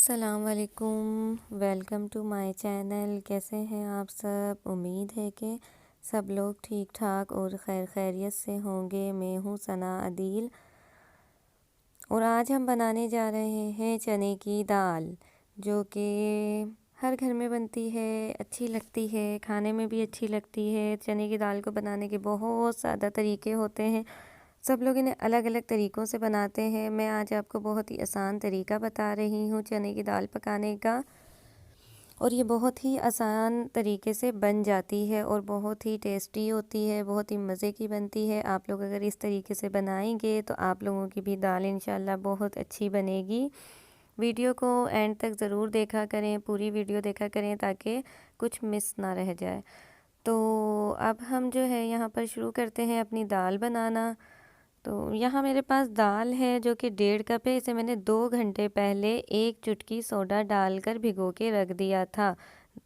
अस्सलाम वालेकुम, welcome to my channel. कैसे हैं आप सब? उम्मीद है कि सब लोग ठीक ठाक और खैरियत से होंगे। मैं हूँ सना अदील और आज हम बनाने जा रहे हैं चने की दाल, जो कि हर घर में बनती है, अच्छी लगती है, खाने में भी अच्छी लगती है। चने की दाल को बनाने के बहुत ज़्यादा तरीके होते हैं, सब लोग इन्हें अलग अलग तरीक़ों से बनाते हैं। मैं आज आपको बहुत ही आसान तरीका बता रही हूँ चने की दाल पकाने का, और ये बहुत ही आसान तरीके से बन जाती है और बहुत ही टेस्टी होती है, बहुत ही मज़े की बनती है। आप लोग अगर इस तरीके से बनाएंगे तो आप लोगों की भी दाल इंशाल्लाह बहुत अच्छी बनेगी। वीडियो को एंड तक ज़रूर देखा करें, पूरी वीडियो देखा करें ताकि कुछ मिस ना रह जाए। तो अब हम जो है यहाँ पर शुरू करते हैं अपनी दाल बनाना। तो यहाँ मेरे पास दाल है जो कि 1.5 कप है। इसे मैंने 2 घंटे पहले 1 चुटकी सोडा डालकर भिगो के रख दिया था।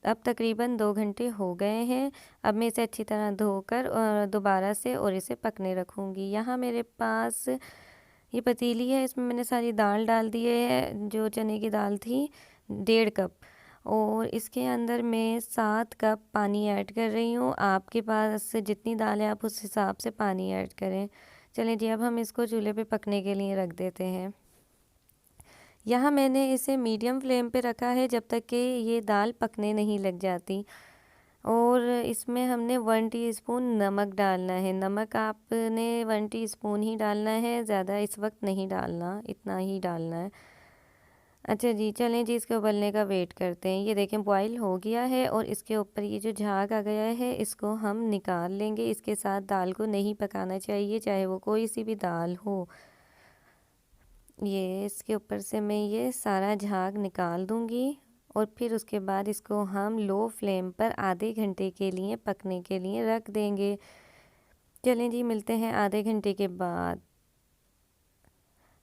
अब तकरीबन 2 घंटे हो गए हैं। अब मैं इसे अच्छी तरह धोकर दोबारा से और इसे पकने रखूँगी। यहाँ मेरे पास ये पतीली है, इसमें मैंने सारी दाल डाल दी है, जो चने की दाल थी 1.5 कप, और इसके अंदर मैं 7 कप पानी ऐड कर रही हूँ। आपके पास जितनी दाल है आप उस हिसाब से पानी ऐड करें। चलें जी, अब हम इसको चूल्हे पे पकने के लिए रख देते हैं। यहाँ मैंने इसे मीडियम फ्लेम पे रखा है जब तक कि ये दाल पकने नहीं लग जाती। और इसमें हमने 1 टीस्पून नमक डालना है। नमक आपने 1 टीस्पून ही डालना है, ज़्यादा इस वक्त नहीं डालना, इतना ही डालना है। अच्छा जी, चलें जी, इसके उबलने का वेट करते हैं। ये देखें बॉईल हो गया है और इसके ऊपर ये जो झाग आ गया है इसको हम निकाल लेंगे। इसके साथ दाल को नहीं पकाना चाहिए, चाहे वो कोई सी भी दाल हो। ये इसके ऊपर से मैं ये सारा झाग निकाल दूंगी और फिर उसके बाद इसको हम लो फ्लेम पर आधे घंटे के लिए पकने के लिए रख देंगे। चलें जी, मिलते हैं आधे घंटे के बाद।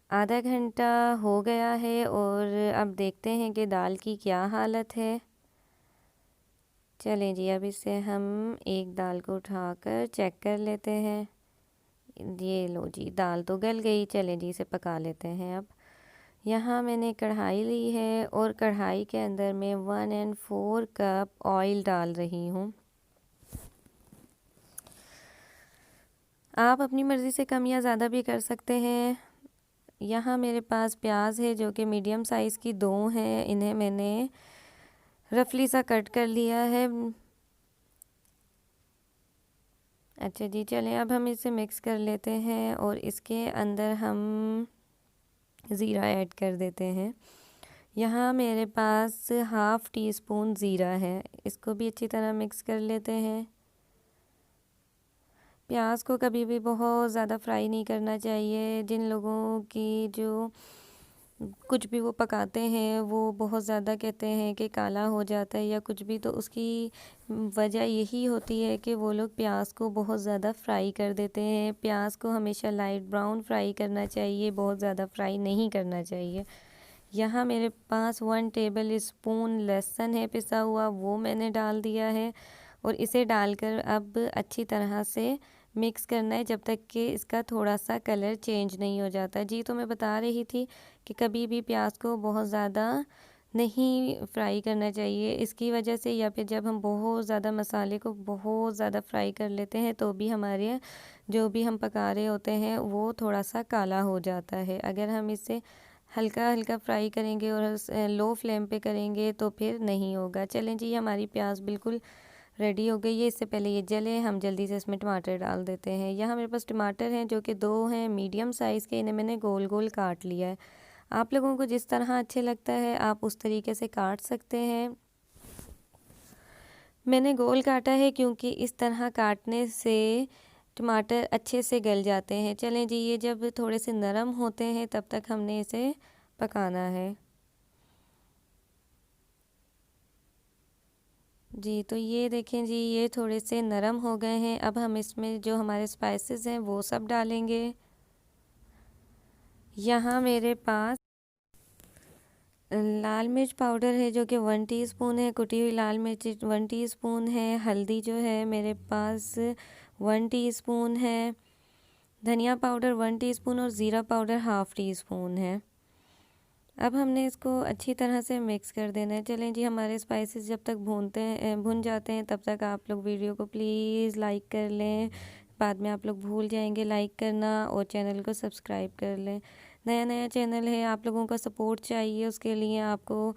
आधा घंटा हो गया है और अब देखते हैं कि दाल की क्या हालत है। चलें जी, अब इससे हम एक दाल को उठाकर चेक कर लेते हैं। ये लो जी, दाल तो गल गई। चलें जी, इसे पका लेते हैं। अब यहाँ मैंने कढ़ाई ली है और कढ़ाई के अंदर मैं 1 and 4 कप ऑयल डाल रही हूँ। आप अपनी मर्ज़ी से कम या ज़्यादा भी कर सकते हैं। यहाँ मेरे पास प्याज है जो कि मीडियम साइज़ की 2 हैं, इन्हें मैंने रफली सा कट कर लिया है। अच्छा जी, चलें अब हम इसे मिक्स कर लेते हैं और इसके अंदर हम ज़ीरा ऐड कर देते हैं। यहाँ मेरे पास हाफ़ टी स्पून ज़ीरा है, इसको भी अच्छी तरह मिक्स कर लेते हैं। प्याज को कभी भी बहुत ज़्यादा फ्राई नहीं करना चाहिए। जिन लोगों की जो कुछ भी वो पकाते हैं वो बहुत ज़्यादा कहते हैं कि काला हो जाता है या कुछ भी, तो उसकी वजह यही होती है कि वो लोग प्याज को बहुत ज़्यादा फ्राई कर देते हैं। प्याज को हमेशा लाइट ब्राउन फ्राई करना चाहिए, बहुत ज़्यादा फ्राई नहीं करना चाहिए। यहाँ मेरे पास 1 टेबल स्पून लहसुन है पिसा हुआ, वो मैंने डाल दिया है और इसे डालकर अब अच्छी तरह से मिक्स करना है जब तक कि इसका थोड़ा सा कलर चेंज नहीं हो जाता। जी, तो मैं बता रही थी कि कभी भी प्याज को बहुत ज़्यादा नहीं फ्राई करना चाहिए। इसकी वजह से या फिर जब हम बहुत ज़्यादा मसाले को बहुत ज़्यादा फ्राई कर लेते हैं तो भी हमारे जो भी हम पका रहे होते हैं वो थोड़ा सा काला हो जाता है। अगर हम इसे हल्का हल्का फ्राई करेंगे और लो फ्लेम पे करेंगे तो फिर नहीं होगा। चलें जी, हमारी प्याज बिल्कुल रेडी हो गई है। इससे पहले ये जले, हम जल्दी से इसमें टमाटर डाल देते हैं। यहाँ मेरे पास टमाटर हैं जो कि 2 हैं मीडियम साइज़ के, इन्हें मैंने गोल गोल काट लिया है। आप लोगों को जिस तरह अच्छे लगता है आप उस तरीके से काट सकते हैं। मैंने गोल काटा है क्योंकि इस तरह काटने से टमाटर अच्छे से गल जाते हैं। चलें जी, ये जब थोड़े से नरम होते हैं तब तक हमने इसे पकाना है। जी, तो ये देखें जी, ये थोड़े से नरम हो गए हैं। अब हम इसमें जो हमारे स्पाइसेस हैं वो सब डालेंगे। यहाँ मेरे पास लाल मिर्च पाउडर है जो कि 1 टीस्पून है, कुटी हुई लाल मिर्च 1 टीस्पून है। हल्दी जो है मेरे पास 1 टीस्पून है। धनिया पाउडर 1 टीस्पून और ज़ीरा पाउडर हाफ़ टी स्पून है। अब हमने इसको अच्छी तरह से मिक्स कर देना है। चलें जी, हमारे स्पाइसेस जब तक भून जाते हैं तब तक आप लोग वीडियो को प्लीज़ लाइक कर लें। बाद में आप लोग भूल जाएंगे लाइक करना, और चैनल को सब्सक्राइब कर लें। नया नया चैनल है, आप लोगों का सपोर्ट चाहिए, उसके लिए आपको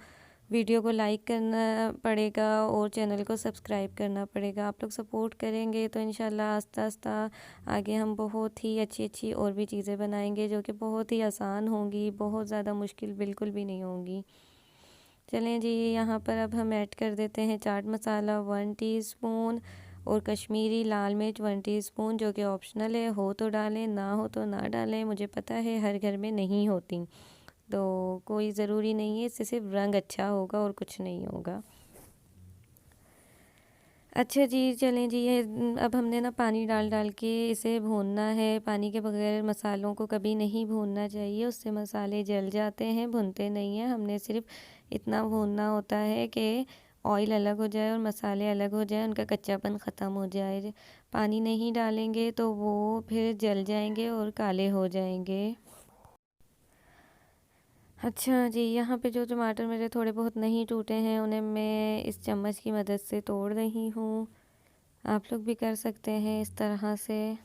वीडियो को लाइक करना पड़ेगा और चैनल को सब्सक्राइब करना पड़ेगा। आप लोग सपोर्ट करेंगे तो इंशाल्लाह आस्ता आस्ता आगे हम बहुत ही अच्छी अच्छी और भी चीज़ें बनाएंगे, जो कि बहुत ही आसान होंगी, बहुत ज़्यादा मुश्किल बिल्कुल भी नहीं होंगी। चलें जी, यहाँ पर अब हम ऐड कर देते हैं चाट मसाला 1 टीस्पून और कश्मीरी लाल मिर्च 1 टीस्पून, जो कि ऑप्शनल है, हो तो डालें, ना हो तो ना डालें। मुझे पता है हर घर में नहीं होती, तो कोई ज़रूरी नहीं है, इससे सिर्फ रंग अच्छा होगा और कुछ नहीं होगा। अच्छा जी, चलें जी, ये अब हमने ना पानी डाल डाल के इसे भूनना है। पानी के बगैर मसालों को कभी नहीं भूनना चाहिए, उससे मसाले जल जाते हैं, भुनते नहीं हैं। हमने सिर्फ इतना भूनना होता है कि ऑयल अलग हो जाए और मसाले अलग हो जाए, उनका कच्चापन ख़त्म हो जाए। पानी नहीं डालेंगे तो वो फिर जल जाएंगे और काले हो जाएंगे। अच्छा जी, यहाँ पे जो टमाटर मेरे थोड़े बहुत नहीं टूटे हैं, उन्हें मैं इस चम्मच की मदद से तोड़ रही हूँ। आप लोग भी कर सकते हैं इस तरह से।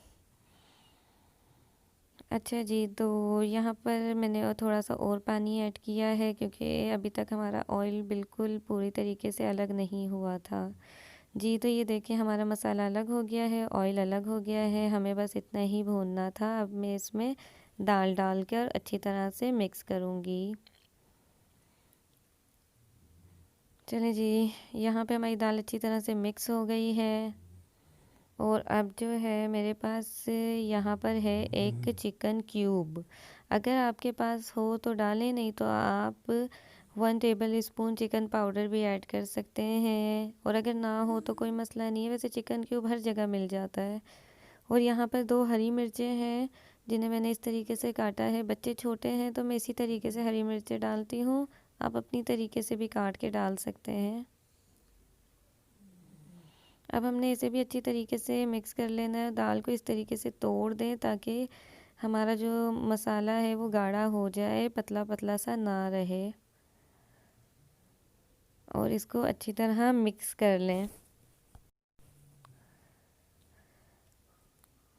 अच्छा जी, तो यहाँ पर मैंने थोड़ा सा और पानी ऐड किया है, क्योंकि अभी तक हमारा ऑयल बिल्कुल पूरी तरीके से अलग नहीं हुआ था। जी, तो ये देखिए हमारा मसाला अलग हो गया है, ऑयल अलग हो गया है, हमें बस इतना ही भूनना था। अब मैं इसमें दाल डाल कर अच्छी तरह से मिक्स करूँगी। चलें जी, यहाँ पे हमारी दाल अच्छी तरह से मिक्स हो गई है, और अब जो है मेरे पास यहाँ पर है एक चिकन क्यूब। अगर आपके पास हो तो डालें, नहीं तो आप 1 टेबल स्पून चिकन पाउडर भी ऐड कर सकते हैं, और अगर ना हो तो कोई मसला नहीं है, वैसे चिकन क्यूब हर जगह मिल जाता है। और यहाँ पर 2 हरी मिर्चें हैं, जिन्हें मैंने इस तरीके से काटा है। बच्चे छोटे हैं तो मैं इसी तरीके से हरी मिर्चें डालती हूँ, आप अपनी तरीके से भी काट के डाल सकते हैं। अब हमने इसे भी अच्छी तरीके से मिक्स कर लेना है। दाल को इस तरीके से तोड़ दें ताकि हमारा जो मसाला है वो गाढ़ा हो जाए, पतला पतला सा ना रहे, और इसको अच्छी तरह मिक्स कर लें।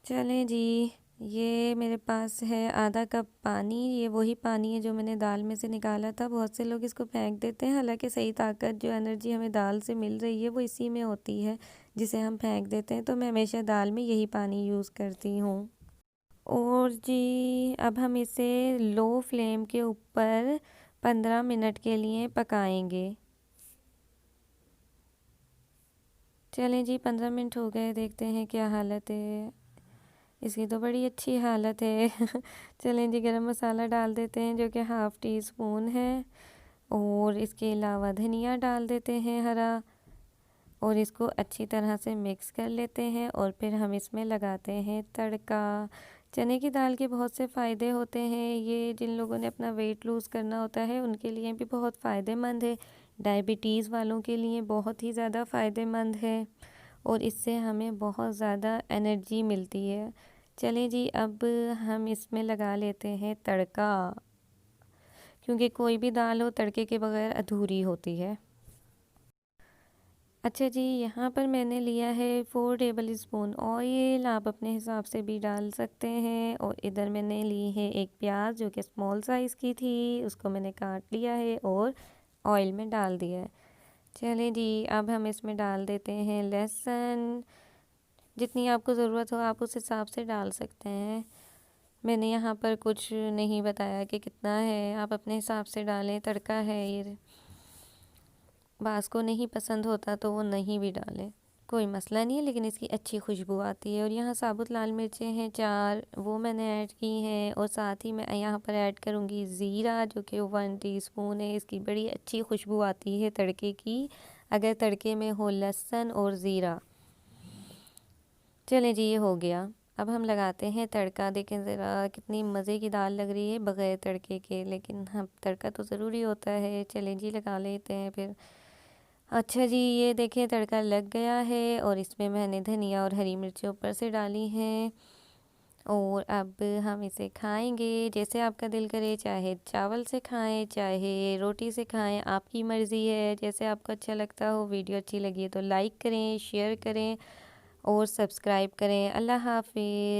चलें जी, ये मेरे पास है आधा कप पानी। ये वही पानी है जो मैंने दाल में से निकाला था। बहुत से लोग इसको फेंक देते हैं, हालांकि सही ताकत जो एनर्जी हमें दाल से मिल रही है वो इसी में होती है, जिसे हम फेंक देते हैं। तो मैं हमेशा दाल में यही पानी यूज़ करती हूँ। और जी, अब हम इसे लो फ्लेम के ऊपर 15 मिनट के लिए पकाएंगे। चलें जी, 15 मिनट हो गए, देखते हैं क्या हालत है। इसकी तो बड़ी अच्छी हालत है। चलें जी, गरम मसाला डाल देते हैं, जो कि हाफ़ टी स्पून है, और इसके अलावा धनिया डाल देते हैं हरा, और इसको अच्छी तरह से मिक्स कर लेते हैं, और फिर हम इसमें लगाते हैं तड़का। चने की दाल के बहुत से फ़ायदे होते हैं, ये जिन लोगों ने अपना वेट लूज़ करना होता है उनके लिए भी बहुत फ़ायदेमंद है। डायबिटीज़ वालों के लिए बहुत ही ज़्यादा फ़ायदेमंद है, और इससे हमें बहुत ज़्यादा एनर्जी मिलती है। चलें जी, अब हम इसमें लगा लेते हैं तड़का, क्योंकि कोई भी दाल हो तड़के के बगैर अधूरी होती है। अच्छा जी, यहाँ पर मैंने लिया है 4 टेबल स्पून ऑयल, आप अपने हिसाब से भी डाल सकते हैं। और इधर मैंने ली है एक प्याज, जो कि स्मॉल साइज़ की थी, उसको मैंने काट लिया है और ऑयल में डाल दिया है। चलें जी, अब हम इसमें डाल देते हैं लहसुन। जितनी आपको ज़रूरत हो आप उस हिसाब से डाल सकते हैं। मैंने यहाँ पर कुछ नहीं बताया कि कितना है, आप अपने हिसाब से डालें। तड़का है ये, बास को नहीं पसंद होता तो वो नहीं भी डालें, कोई मसला नहीं है, लेकिन इसकी अच्छी खुशबू आती है। और यहाँ साबुत लाल मिर्चें हैं 4, वो मैंने ऐड की हैं, और साथ ही मैं यहाँ पर ऐड करूँगी ज़ीरा, जो कि 1 टीस्पून है। इसकी बड़ी अच्छी खुशबू आती है तड़के की, अगर तड़के में हो लहसुन और ज़ीरा। चलें जी, ये हो गया। अब हम लगाते हैं तड़का। देखें ज़रा कितनी मज़े की दाल लग रही है बग़ैर तड़के के, लेकिन हाँ, तड़का तो ज़रूरी होता है। चलें जी, लगा लेते हैं फिर। अच्छा जी, ये देखें तड़का लग गया है, और इसमें मैंने धनिया और हरी मिर्ची ऊपर से डाली हैं। और अब हम इसे खाएंगे जैसे आपका दिल करे, चाहे चावल से खाएं चाहे रोटी से खाएं, आपकी मर्ज़ी है, जैसे आपको अच्छा लगता हो। वीडियो अच्छी लगी है तो लाइक करें, शेयर करें और सब्सक्राइब करें। अल्लाह हाफ़िज़।